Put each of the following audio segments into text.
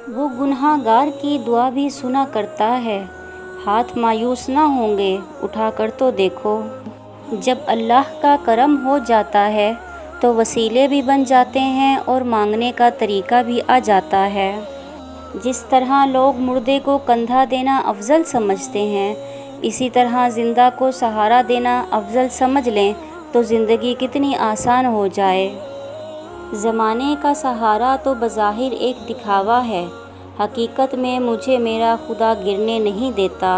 وہ گنہگار کی دعا بھی سنا کرتا ہے، ہاتھ مایوس نہ ہوں گے، اٹھا کر تو دیکھو۔ جب اللہ کا کرم ہو جاتا ہے تو وسیلے بھی بن جاتے ہیں اور مانگنے کا طریقہ بھی آ جاتا ہے۔ جس طرح لوگ مردے کو کندھا دینا افضل سمجھتے ہیں، اسی طرح زندہ کو سہارا دینا افضل سمجھ لیں تو زندگی کتنی آسان ہو جائے۔ زمانے کا سہارا تو بظاہر ایک دکھاوا ہے، حقیقت میں مجھے میرا خدا گرنے نہیں دیتا۔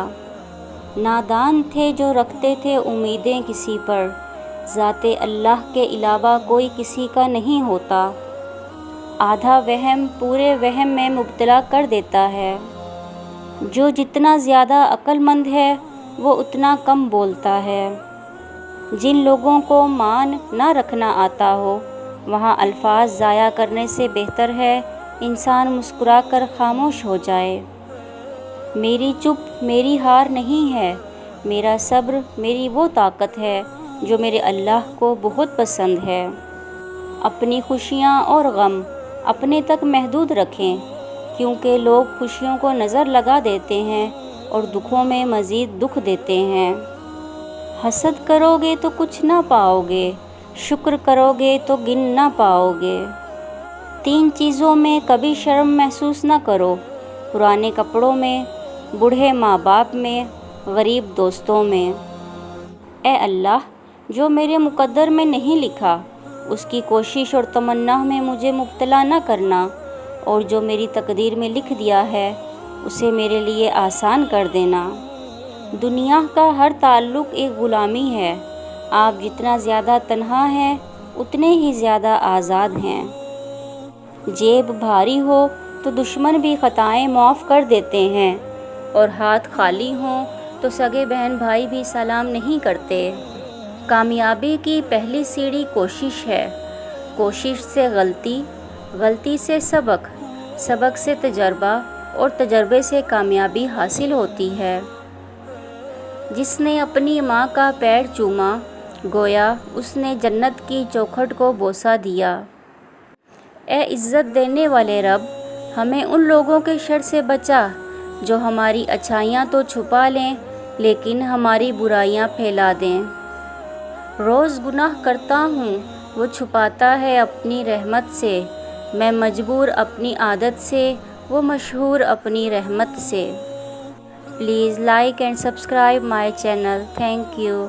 نادان تھے جو رکھتے تھے امیدیں کسی پر، ذات اللہ کے علاوہ کوئی کسی کا نہیں ہوتا۔ آدھا وہم پورے وہم میں مبتلا کر دیتا ہے۔ جو جتنا زیادہ عقل مند ہے وہ اتنا کم بولتا ہے۔ جن لوگوں کو مان نہ رکھنا آتا ہو، وہاں الفاظ ضائع کرنے سے بہتر ہے انسان مسکرا کر خاموش ہو جائے۔ میری چپ میری ہار نہیں ہے، میرا صبر میری وہ طاقت ہے جو میرے اللہ کو بہت پسند ہے۔ اپنی خوشیاں اور غم اپنے تک محدود رکھیں، کیونکہ لوگ خوشیوں کو نظر لگا دیتے ہیں اور دکھوں میں مزید دکھ دیتے ہیں۔ حسد کرو گے تو کچھ نہ پاؤ گے، شکر کرو گے تو گن نہ پاؤ گے۔ 3 چیزوں میں کبھی شرم محسوس نہ کرو، پرانے کپڑوں میں، بوڑھے ماں باپ میں، غریب دوستوں میں۔ اے اللہ، جو میرے مقدر میں نہیں لکھا اس کی کوشش اور تمنا میں مجھے مبتلا نہ کرنا، اور جو میری تقدیر میں لکھ دیا ہے اسے میرے لیے آسان کر دینا۔ دنیا کا ہر تعلق ایک غلامی ہے، آپ جتنا زیادہ تنہا ہیں اتنے ہی زیادہ آزاد ہیں۔ جیب بھاری ہو تو دشمن بھی خطائیں معاف کر دیتے ہیں، اور ہاتھ خالی ہوں تو سگے بہن بھائی بھی سلام نہیں کرتے۔ کامیابی کی پہلی سیڑھی کوشش ہے، کوشش سے غلطی، غلطی سے سبق، سبق سے تجربہ، اور تجربے سے کامیابی حاصل ہوتی ہے۔ جس نے اپنی ماں کا پیر چوما، گویا اس نے جنت کی چوکھٹ کو بوسہ دیا۔ اے عزت دینے والے رب، ہمیں ان لوگوں کے شر سے بچا جو ہماری اچھائیاں تو چھپا لیں لیکن ہماری برائیاں پھیلا دیں۔ روز گناہ کرتا ہوں، وہ چھپاتا ہے اپنی رحمت سے، میں مجبور اپنی عادت سے، وہ مشہور اپنی رحمت سے۔ Please like and subscribe my channel. Thank you.